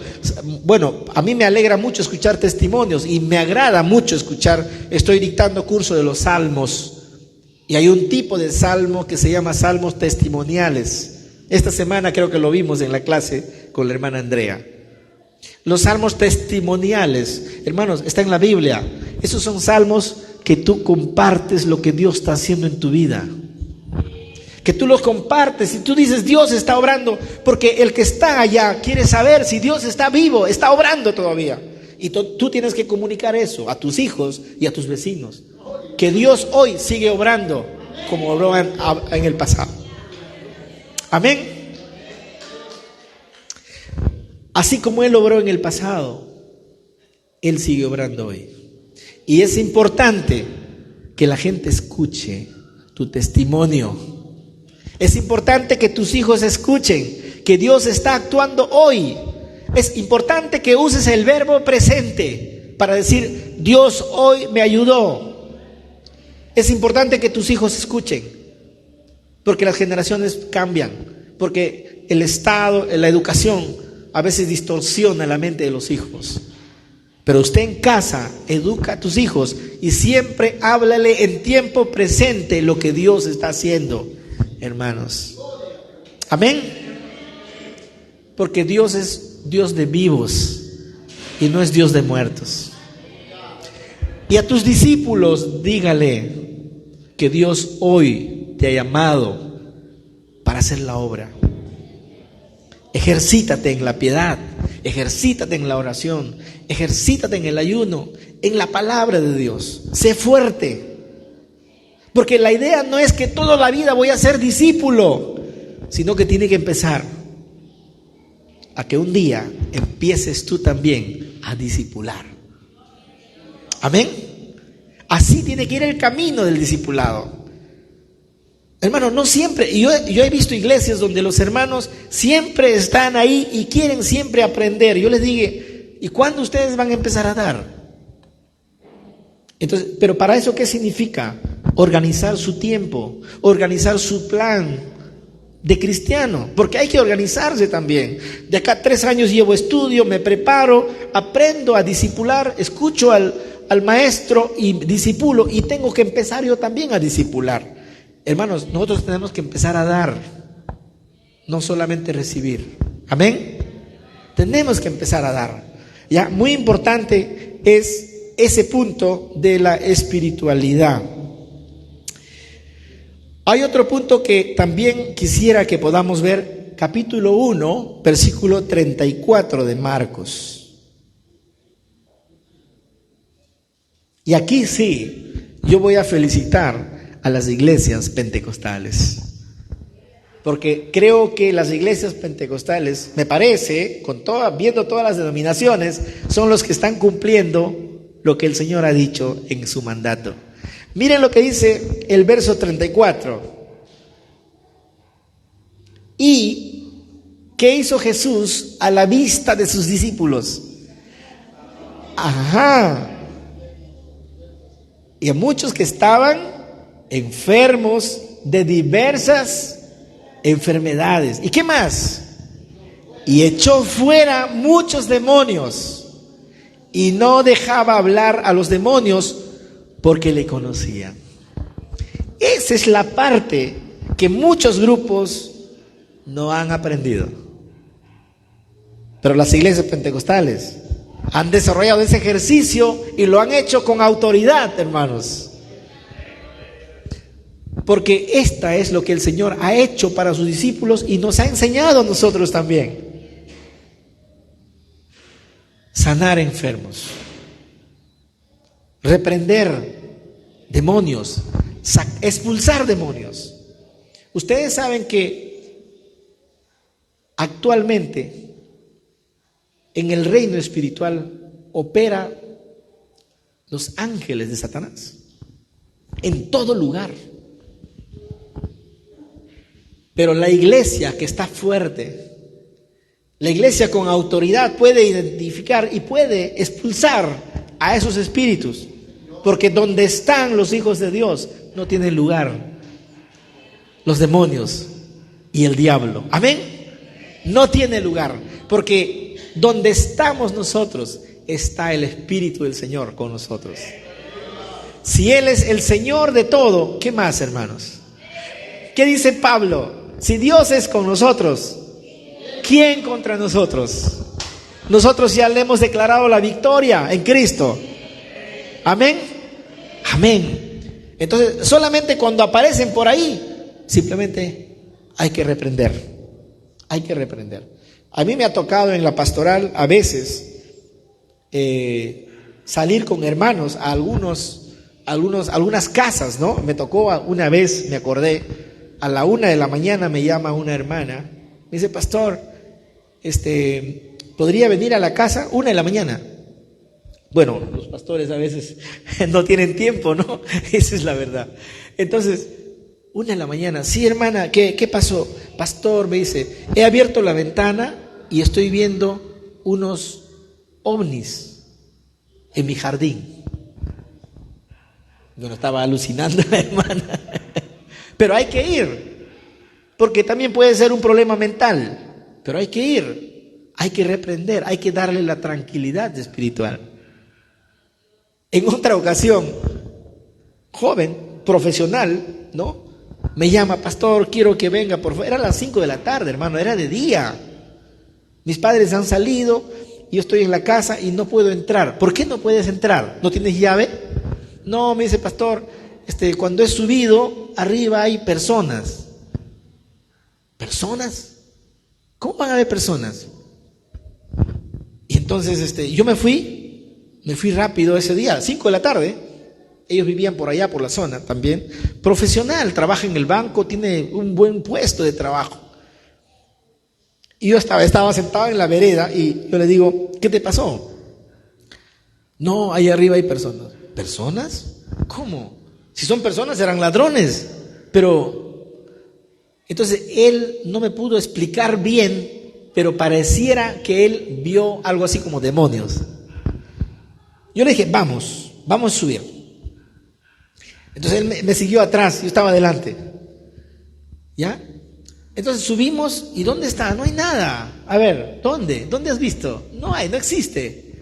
Bueno, a mí me alegra mucho escuchar testimonios y me agrada mucho escuchar. Estoy dictando curso de los salmos y hay un tipo de salmo que se llama salmos testimoniales. Esta semana creo que lo vimos en la clase con la hermana Andrea. Los salmos testimoniales, hermanos, está en la Biblia. Esos son salmos que tú compartes lo que Dios está haciendo en tu vida. Que tú los compartes y tú dices, Dios está obrando, porque el que está allá quiere saber si Dios está vivo, está obrando todavía. Y tú tienes que comunicar eso a tus hijos y a tus vecinos, que Dios hoy sigue obrando como obró en el pasado. Amén. Así como Él obró en el pasado, Él sigue obrando hoy. Y es importante que la gente escuche tu testimonio. Es importante que tus hijos escuchen que Dios está actuando hoy. Es importante que uses el verbo presente para decir, Dios hoy me ayudó. Es importante que tus hijos escuchen, porque las generaciones cambian, porque el Estado, la educación a veces distorsiona la mente de los hijos. Pero usted en casa educa a tus hijos y siempre háblale en tiempo presente lo que Dios está haciendo. Hermanos, amén. Porque Dios es Dios de vivos y no es Dios de muertos. Y a tus discípulos dígale que Dios hoy te ha llamado para hacer la obra. Ejercítate en la piedad, ejercítate en la oración, ejercítate en el ayuno, en la palabra de Dios. Sé fuerte. Porque la idea no es que toda la vida voy a ser discípulo, sino que tiene que empezar a que un día empieces tú también a discipular. Amén. Así tiene que ir el camino del discipulado. Hermano, no siempre, yo he visto iglesias donde los hermanos siempre están ahí y quieren siempre aprender. Yo les dije, ¿y cuándo ustedes van a empezar a dar? Entonces, pero para eso, ¿qué significa? Organizar su tiempo, organizar su plan de cristiano, porque hay que organizarse también. De acá 3 años llevo estudio, me preparo, aprendo a discipular, escucho al maestro y discipulo, y tengo que empezar yo también a discipular. Hermanos, nosotros tenemos que empezar a dar, no solamente recibir. Amén. Tenemos que empezar a dar. Ya, muy importante es ese punto de la espiritualidad. Hay otro punto que también quisiera que podamos ver, capítulo 1, versículo 34 de Marcos. Y aquí sí, yo voy a felicitar a las iglesias pentecostales, porque creo que las iglesias pentecostales, me parece, viendo todas las denominaciones, son los que están cumpliendo lo que el Señor ha dicho en su mandato. Miren lo que dice el verso 34. ¿Y qué hizo Jesús a la vista de sus discípulos? Ajá. Y a muchos que estaban enfermos de diversas enfermedades. ¿Y qué más? Y echó fuera muchos demonios y no dejaba hablar a los demonios porque le conocían. Esa es la parte que muchos grupos no han aprendido. Pero las iglesias pentecostales han desarrollado ese ejercicio y lo han hecho con autoridad, hermanos. Porque esta es lo que el Señor ha hecho para sus discípulos y nos ha enseñado a nosotros también. Sanar enfermos, reprender demonios, expulsar demonios. Ustedes saben que actualmente en el reino espiritual opera los ángeles de Satanás. En todo lugar. Pero la iglesia que está fuerte, la iglesia con autoridad puede identificar y puede expulsar a esos espíritus. Porque donde están los hijos de Dios no tienen lugar los demonios y el diablo. Amén. No tiene lugar. Porque donde estamos nosotros está el Espíritu del Señor con nosotros. Si Él es el Señor de todo, ¿qué más, hermanos? ¿Qué dice Pablo? Si Dios es con nosotros, ¿quién contra nosotros? Nosotros ya le hemos declarado la victoria en Cristo. Amén. Amén. Entonces, solamente cuando aparecen por ahí, simplemente hay que reprender. Hay que reprender. A mí me ha tocado en la pastoral a veces salir con hermanos a algunas casas, ¿no? Me tocó una vez, me acordé, a la 1 de la mañana me llama una hermana, me dice: pastor, ¿podría venir a la casa? 1 de la mañana. Bueno, los pastores a veces no tienen tiempo, ¿no? Esa es la verdad. Entonces, 1 de la mañana, sí, hermana, ¿qué pasó? Pastor, me dice, he abierto la ventana y estoy viendo unos ovnis en mi jardín. Yo no estaba alucinando la hermana. Pero hay que ir, porque también puede ser un problema mental, pero hay que ir, hay que reprender, hay que darle la tranquilidad espiritual. En otra ocasión, joven, profesional, ¿no? Me llama: pastor, quiero que venga, por favor. Era a las 5 de la tarde, hermano, era de día. Mis padres han salido, yo estoy en la casa y no puedo entrar. ¿Por qué no puedes entrar? ¿No tienes llave? No, me dice: pastor, cuando he subido, arriba hay personas. ¿Personas? ¿Cómo van a haber personas? Y entonces yo me fui rápido ese día, 5 de la tarde. Ellos vivían por allá, por la zona también. Profesional, trabaja en el banco, tiene un buen puesto de trabajo. Y yo estaba sentado en la vereda y yo le digo: ¿qué te pasó? No, ahí arriba hay personas. ¿Personas? ¿Cómo? Si son personas, eran ladrones. Pero, entonces él no me pudo explicar bien, pero pareciera que él vio algo así como demonios. Yo le dije: vamos a subir. Entonces él me siguió atrás, yo estaba adelante. ¿Ya? Entonces subimos, ¿y dónde está? No hay nada. A ver, ¿dónde? ¿Dónde has visto? No hay, no existe.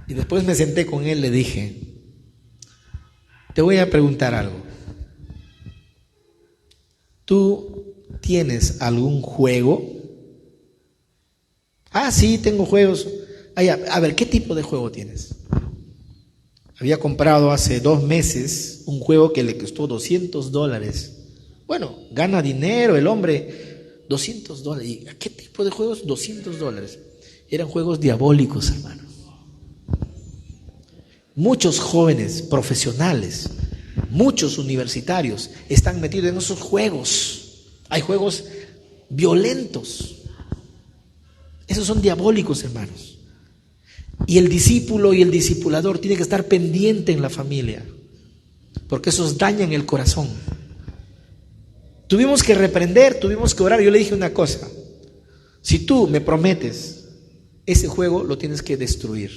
Y después me senté con él, le dije: te voy a preguntar algo. ¿Tú tienes algún juego? Ah, sí, tengo juegos. A ver, ¿qué tipo de juego tienes? Había comprado hace 2 meses un juego que le costó $200. Bueno, gana dinero el hombre, $200. ¿Y a qué tipo de juegos? $200. Eran juegos diabólicos, hermano. Muchos jóvenes profesionales, muchos universitarios están metidos en esos juegos. Hay juegos violentos. Esos son diabólicos, hermanos. Y el discípulo y el discipulador tienen que estar pendiente en la familia, porque esos dañan el corazón. Tuvimos que reprender, tuvimos que orar. Yo le dije una cosa: si tú me prometes, ese juego lo tienes que destruir.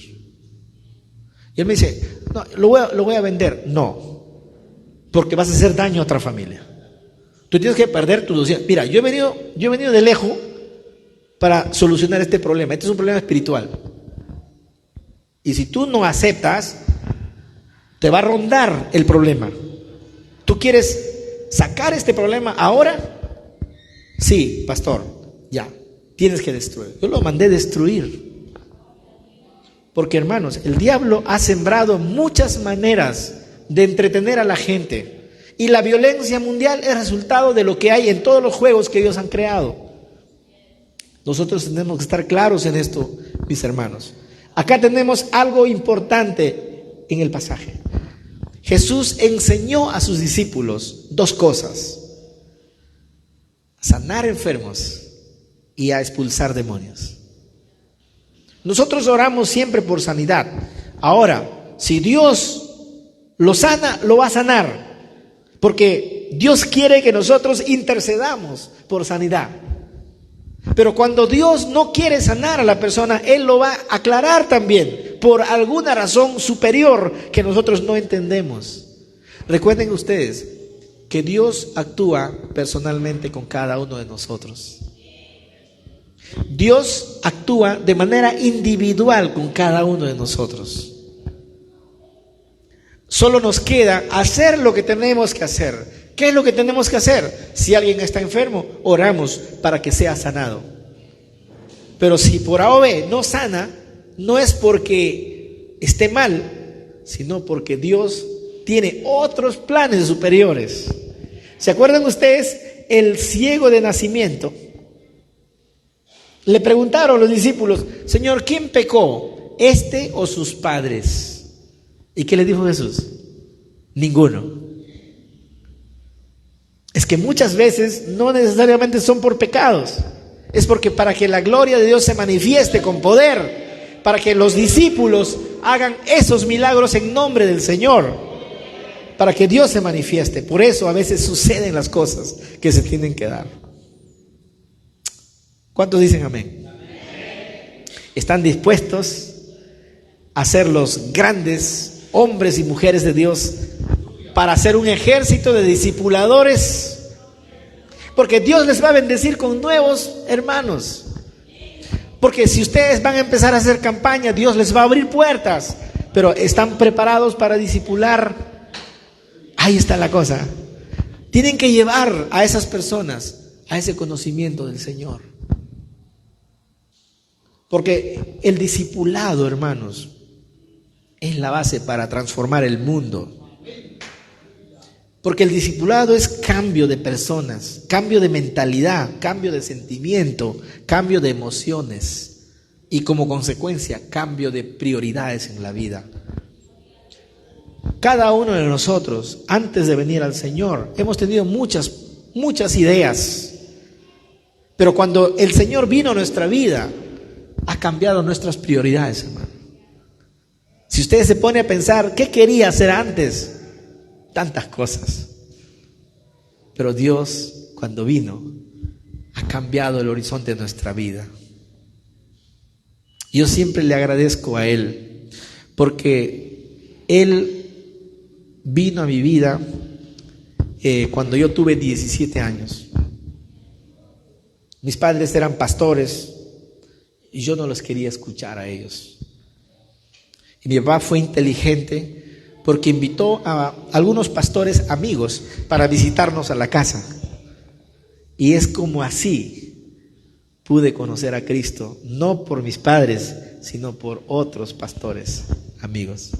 Y él me dice: no, lo voy a vender. No, porque vas a hacer daño a otra familia. Tú tienes que perder tu ilusión. Mira, yo he venido de lejos para solucionar este problema. Este es un problema espiritual. Y si tú no aceptas, te va a rondar el problema. ¿Tú quieres sacar este problema ahora? Sí, pastor, ya, tienes que destruir. Yo lo mandé destruir. Porque, hermanos, el diablo ha sembrado muchas maneras de entretener a la gente. Y la violencia mundial es resultado de lo que hay en todos los juegos que ellos han creado. Nosotros tenemos que estar claros en esto, mis hermanos. Acá tenemos algo importante en el pasaje. Jesús enseñó a sus discípulos 2 cosas: sanar enfermos y a expulsar demonios. Nosotros oramos siempre por sanidad. Ahora, si Dios lo sana, lo va a sanar, porque Dios quiere que nosotros intercedamos por sanidad. Pero cuando Dios no quiere sanar a la persona, Él lo va a aclarar también, por alguna razón superior que nosotros no entendemos. Recuerden ustedes que Dios actúa personalmente con cada uno de nosotros. Dios actúa de manera individual con cada uno de nosotros. Solo nos queda hacer lo que tenemos que hacer. ¿Qué es lo que tenemos que hacer? Si alguien está enfermo, oramos para que sea sanado. Pero si por A o B no sana, no es porque esté mal, sino porque Dios tiene otros planes superiores. ¿Se acuerdan ustedes el ciego de nacimiento? Le preguntaron los discípulos: Señor, ¿quién pecó? ¿Este o sus padres? ¿Y qué le dijo Jesús? Ninguno. Es que muchas veces no necesariamente son por pecados, es porque para que la gloria de Dios se manifieste con poder, para que los discípulos hagan esos milagros en nombre del Señor, para que Dios se manifieste. Por eso a veces suceden las cosas que se tienen que dar. ¿Cuántos dicen amén? ¿Están dispuestos a ser los grandes hombres y mujeres de Dios para hacer un ejército de discipuladores? Porque Dios les va a bendecir con nuevos hermanos. Porque si ustedes van a empezar a hacer campaña, Dios les va a abrir puertas. Pero ¿están preparados para discipular? Ahí está la cosa. Tienen que llevar a esas personas a ese conocimiento del Señor. Porque el discipulado, hermanos, es la base para transformar el mundo. Porque el discipulado es cambio de personas, cambio de mentalidad, cambio de sentimiento, cambio de emociones y como consecuencia, cambio de prioridades en la vida. Cada uno de nosotros, antes de venir al Señor, hemos tenido muchas ideas. Pero cuando el Señor vino a nuestra vida, ha cambiado nuestras prioridades, hermano. Si usted se pone a pensar, ¿qué quería hacer antes? Tantas cosas. Pero Dios, cuando vino, ha cambiado el horizonte de nuestra vida. Yo siempre le agradezco a Él, porque Él vino a mi vida cuando yo tuve 17 años. Mis padres eran pastores y yo no los quería escuchar a ellos. Y mi papá fue inteligente porque invitó a algunos pastores amigos para visitarnos a la casa. Y es como así pude conocer a Cristo, no por mis padres, sino por otros pastores amigos.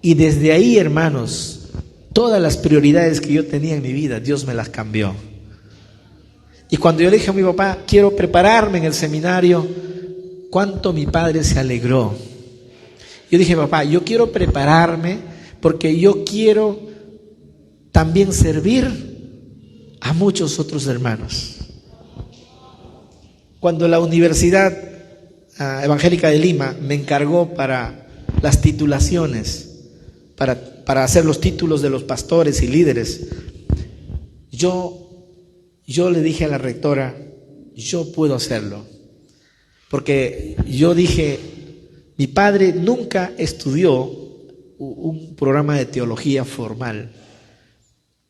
Y desde ahí, hermanos, todas las prioridades que yo tenía en mi vida, Dios me las cambió. Y cuando yo le dije a mi papá, quiero prepararme en el seminario, cuánto mi padre se alegró. Yo dije, papá, yo quiero prepararme porque yo quiero también servir a muchos otros hermanos. Cuando la Universidad Evangélica de Lima me encargó para las titulaciones, para hacer los títulos de los pastores y líderes, yo le dije a la rectora, yo puedo hacerlo. Porque yo dije, mi padre nunca estudió un programa de teología formal.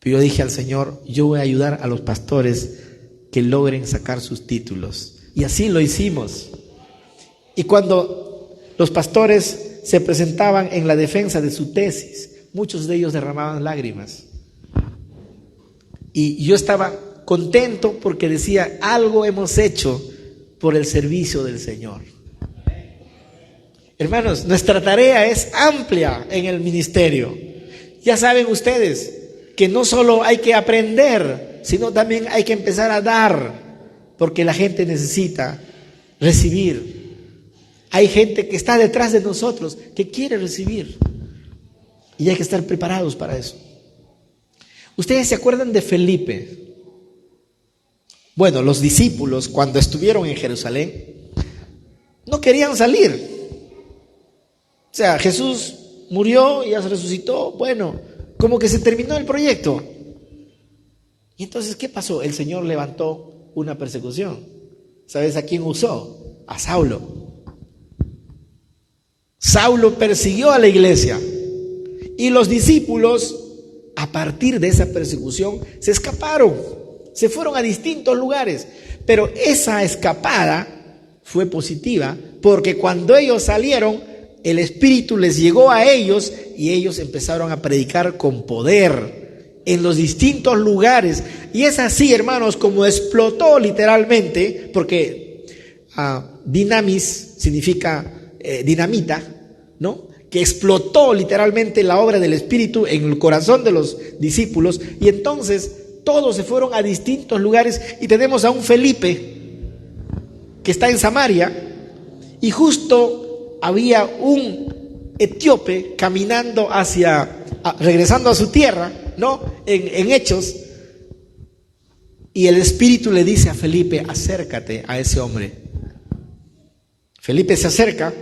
Pero yo dije al Señor, yo voy a ayudar a los pastores que logren sacar sus títulos. Y así lo hicimos. Y cuando los pastores se presentaban en la defensa de su tesis, muchos de ellos derramaban lágrimas. Y yo estaba contento porque decía, algo hemos hecho por el servicio del Señor. Hermanos, nuestra tarea es amplia en el ministerio. Ya saben ustedes que no solo hay que aprender, sino también hay que empezar a dar, porque la gente necesita recibir. Hay gente que está detrás de nosotros que quiere recibir y hay que estar preparados para eso. ¿Ustedes se acuerdan de Felipe? Bueno, los discípulos cuando estuvieron en Jerusalén no querían salir. O sea, Jesús murió y ya se resucitó. Bueno, como que se terminó el proyecto. Y entonces, ¿qué pasó? El Señor levantó una persecución. ¿Sabes a quién usó? A Saulo. Saulo persiguió a la iglesia. Y los discípulos, a partir de esa persecución, se escaparon. Se fueron a distintos lugares. Pero esa escapada fue positiva, porque cuando ellos salieron, el Espíritu les llegó a ellos y ellos empezaron a predicar con poder en los distintos lugares. Y es así, hermanos, como explotó literalmente, porque dinamis significa dinamita, ¿no? Que explotó literalmente la obra del Espíritu en el corazón de los discípulos. Y entonces todos se fueron a distintos lugares y tenemos a un Felipe que está en Samaria, y justo había un etíope caminando regresando a su tierra, ¿no? En Hechos, y el Espíritu le dice a Felipe: acércate a ese hombre. Felipe se acerca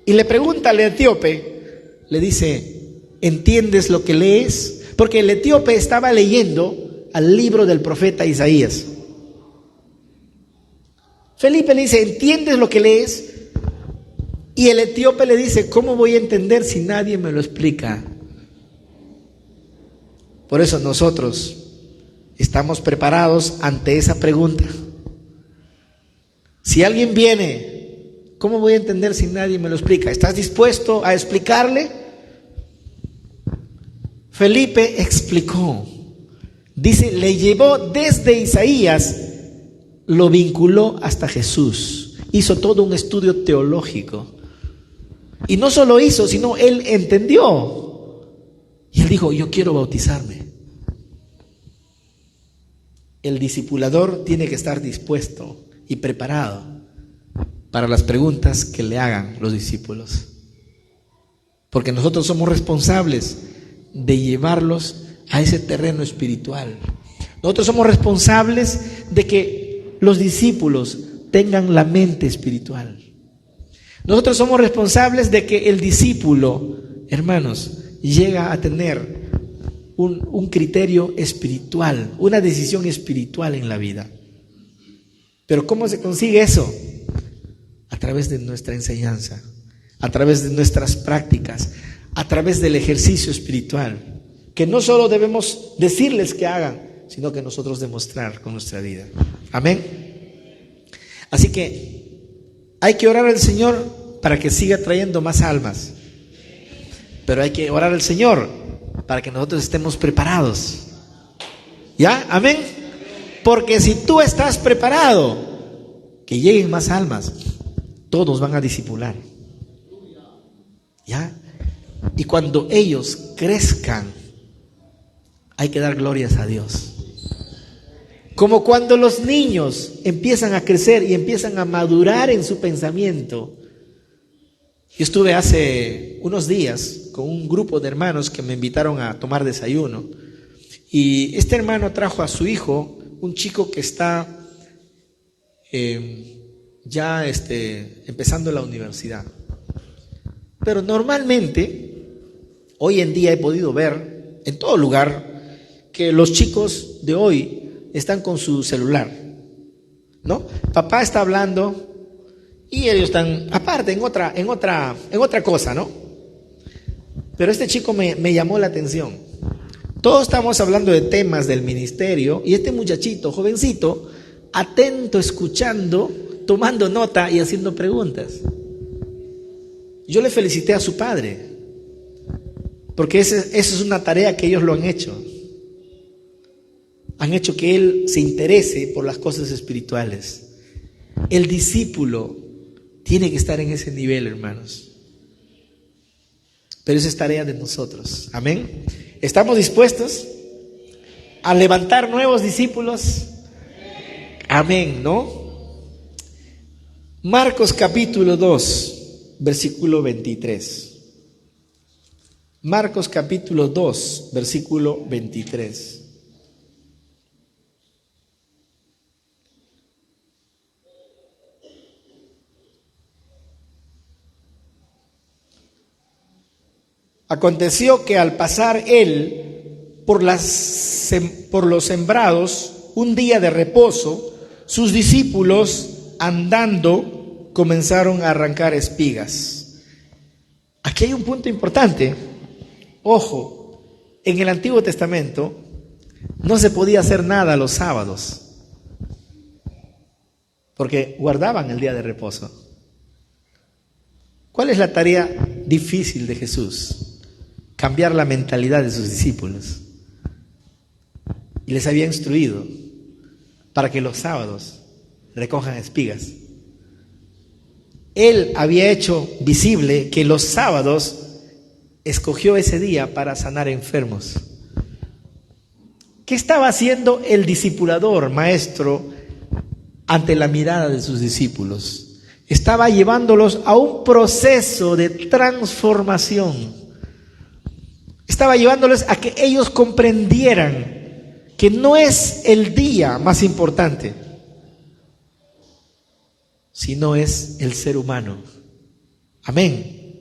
y le pregunta al etíope, le dice: ¿entiendes lo que lees? Porque el etíope estaba leyendo al libro del profeta Isaías. Felipe le dice: ¿entiendes lo que lees? Y el etíope le dice: ¿cómo voy a entender si nadie me lo explica? Por eso nosotros estamos preparados ante esa pregunta. Si alguien viene, ¿cómo voy a entender si nadie me lo explica? ¿Estás dispuesto a explicarle? Felipe explicó. Dice, le llevó desde Isaías, lo vinculó hasta Jesús. Hizo todo un estudio teológico. Y no solo hizo, sino él entendió. Y él dijo: yo quiero bautizarme. El discipulador tiene que estar dispuesto y preparado para las preguntas que le hagan los discípulos. Porque nosotros somos responsables de llevarlos a ese terreno espiritual. Nosotros somos responsables de que los discípulos tengan la mente espiritual. Nosotros somos responsables de que el discípulo, hermanos, llega a tener un criterio espiritual, una decisión espiritual en la vida. Pero ¿cómo se consigue eso? A través de nuestra enseñanza, a través de nuestras prácticas, a través del ejercicio espiritual, que no solo debemos decirles que hagan, sino que nosotros demostrar con nuestra vida. Amén. Así que hay que orar al Señor para que siga trayendo más almas. Pero hay que orar al Señor para que nosotros estemos preparados. ¿Ya? Amén. Porque si tú estás preparado, que lleguen más almas, todos van a discipular. ¿Ya? Y cuando ellos crezcan, hay que dar glorias a Dios. Como cuando los niños empiezan a crecer y empiezan a madurar en su pensamiento. Yo estuve hace unos días con un grupo de hermanos que me invitaron a tomar desayuno. Y este hermano trajo a su hijo, un chico que está ya empezando la universidad. Pero normalmente, hoy en día he podido ver en todo lugar que los chicos de hoy están con su celular, ¿no? Papá está hablando y ellos están aparte en otra cosa, ¿no? Pero este chico me llamó la atención. Todos estamos hablando de temas del ministerio y este muchachito, jovencito, atento, escuchando, tomando nota y haciendo preguntas. Yo le felicité a su padre, porque esa es una tarea que ellos lo han hecho. Han hecho que él se interese por las cosas espirituales. El discípulo tiene que estar en ese nivel, hermanos. Pero esa es tarea de nosotros. Amén. ¿Estamos dispuestos a levantar nuevos discípulos? Amén, ¿no? Marcos capítulo 2, versículo 23. Marcos capítulo 2, versículo 23. Aconteció que al pasar él por los sembrados, un día de reposo, sus discípulos andando comenzaron a arrancar espigas. Aquí hay un punto importante. Ojo, en el Antiguo Testamento no se podía hacer nada los sábados, porque guardaban el día de reposo. ¿Cuál es la tarea difícil de Jesús? Cambiar la mentalidad de sus discípulos. Y les había instruido para que los sábados recojan espigas. Él había hecho visible que los sábados escogió ese día para sanar enfermos. ¿Qué estaba haciendo el discipulador, maestro, ante la mirada de sus discípulos? Estaba llevándolos a un proceso de transformación. Estaba llevándoles a que ellos comprendieran que no es el día más importante, sino es el ser humano. Amén.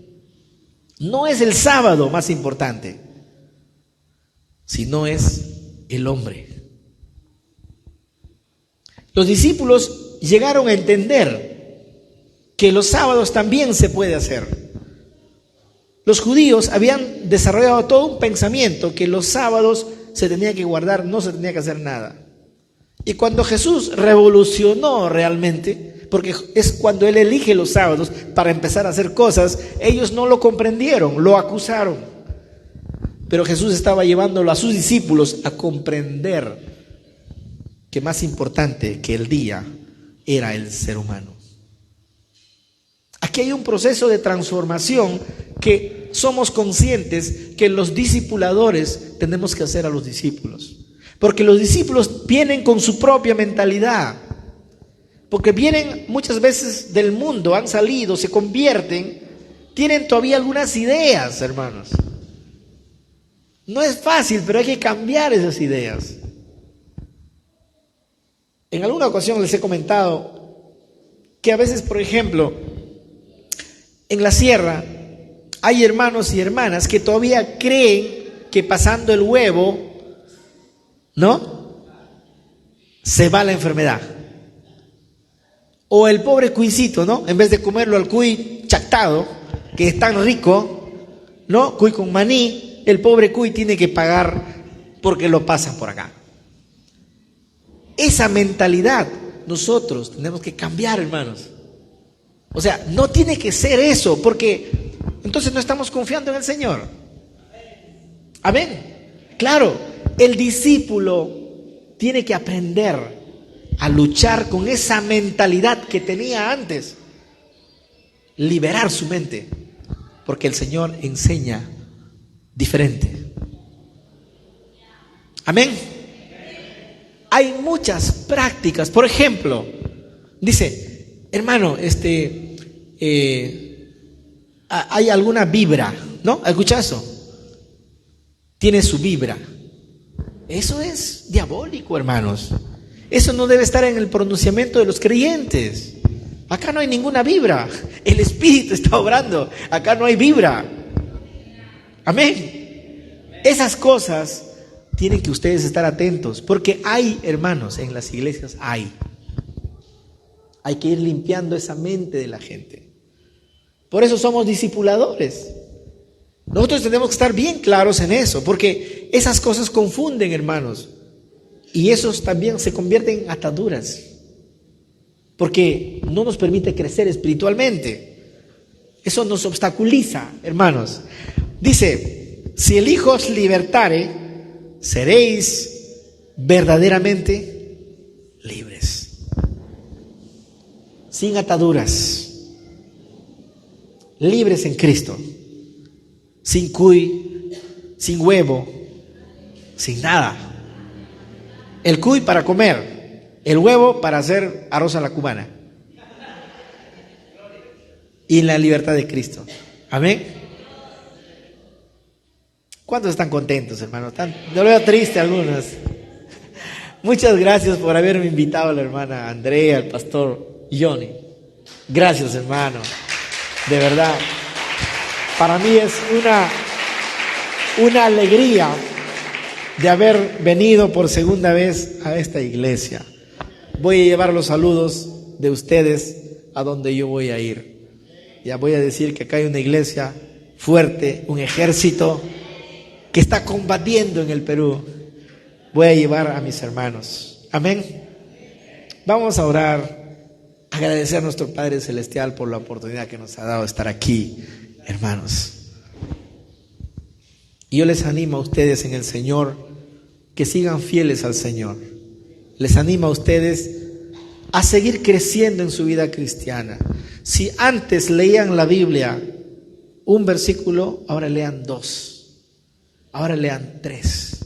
No es el sábado más importante, sino es el hombre. Los discípulos llegaron a entender que los sábados también se puede hacer. Los judíos habían desarrollado todo un pensamiento que los sábados se tenía que guardar, no se tenía que hacer nada. Y cuando Jesús revolucionó realmente, porque es cuando Él elige los sábados para empezar a hacer cosas, ellos no lo comprendieron, lo acusaron. Pero Jesús estaba llevándolo a sus discípulos a comprender que más importante que el día era el ser humano. Aquí hay un proceso de transformación que somos conscientes que los discipuladores tenemos que hacer a los discípulos. Porque los discípulos vienen con su propia mentalidad. Porque vienen muchas veces del mundo, han salido, se convierten, tienen todavía algunas ideas, hermanos. No es fácil, pero hay que cambiar esas ideas. En alguna ocasión les he comentado que a veces, por ejemplo, en la sierra hay hermanos y hermanas que todavía creen que pasando el huevo, ¿no?, se va la enfermedad. O el pobre cuisito, ¿no?, en vez de comerlo al cuy chactado, que es tan rico, ¿no?, cuy con maní, el pobre cuy tiene que pagar porque lo pasan por acá. Esa mentalidad nosotros tenemos que cambiar, hermanos. O sea, no tiene que ser eso, porque entonces no estamos confiando en el Señor. Amén. Claro, el discípulo tiene que aprender a luchar con esa mentalidad que tenía antes. Liberar su mente, porque el Señor enseña diferente. Amén. Hay muchas prácticas. Por ejemplo, dice, hermano, hay alguna vibra, ¿no? ¿Escucha eso? Tiene su vibra. Eso es diabólico, hermanos. Eso no debe estar en el pronunciamiento de los creyentes. Acá no hay ninguna vibra. El Espíritu está obrando. Acá no hay vibra. Amén. Esas cosas tienen que ustedes estar atentos, porque hay, hermanos, en las iglesias hay que ir limpiando esa mente de la gente. Por eso somos discipuladores. Nosotros tenemos que estar bien claros en eso, porque esas cosas confunden, hermanos, y esos también se convierten en ataduras, porque no nos permite crecer espiritualmente. Eso nos obstaculiza, hermanos. Dice, si el Hijo os libertare, seréis verdaderamente libres, sin ataduras, libres en Cristo, sin cuy, sin huevo, sin nada. El cuy para comer, el huevo para hacer arroz a la cubana, y la libertad de Cristo. Amén. ¿Cuántos están contentos, hermano? Yo lo veo triste a algunos. Muchas gracias por haberme invitado a la hermana Andrea, al pastor Johnny. Gracias, hermano. De verdad, para mí es una alegría de haber venido por segunda vez a esta iglesia. Voy a llevar los saludos de ustedes a donde yo voy a ir. Ya voy a decir que acá hay una iglesia fuerte, un ejército que está combatiendo en el Perú. Voy a llevar a mis hermanos. Amén. Vamos a orar, agradecer a nuestro Padre Celestial por la oportunidad que nos ha dado de estar aquí, hermanos. Y yo les animo a ustedes en el Señor que sigan fieles al Señor. Les animo a ustedes a seguir creciendo en su vida cristiana. Si antes leían la Biblia un versículo, ahora lean 2, ahora lean 3.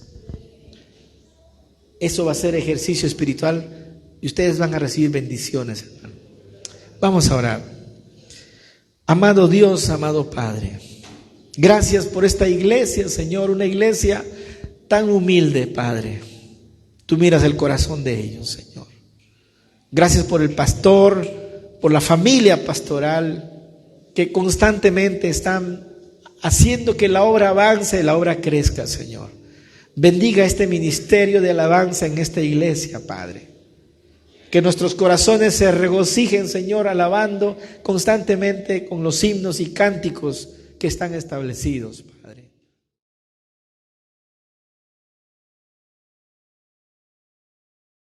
Eso va a ser ejercicio espiritual y ustedes van a recibir bendiciones, hermano. Vamos a orar. Amado Dios, amado Padre, gracias por esta iglesia, Señor, una iglesia tan humilde, Padre. Tú miras el corazón de ellos, Señor. Gracias por el pastor, por la familia pastoral que constantemente están haciendo que la obra avance, la obra crezca, Señor. Bendiga este ministerio de alabanza en esta iglesia, Padre. Que nuestros corazones se regocijen, Señor, alabando constantemente con los himnos y cánticos que están establecidos, Padre.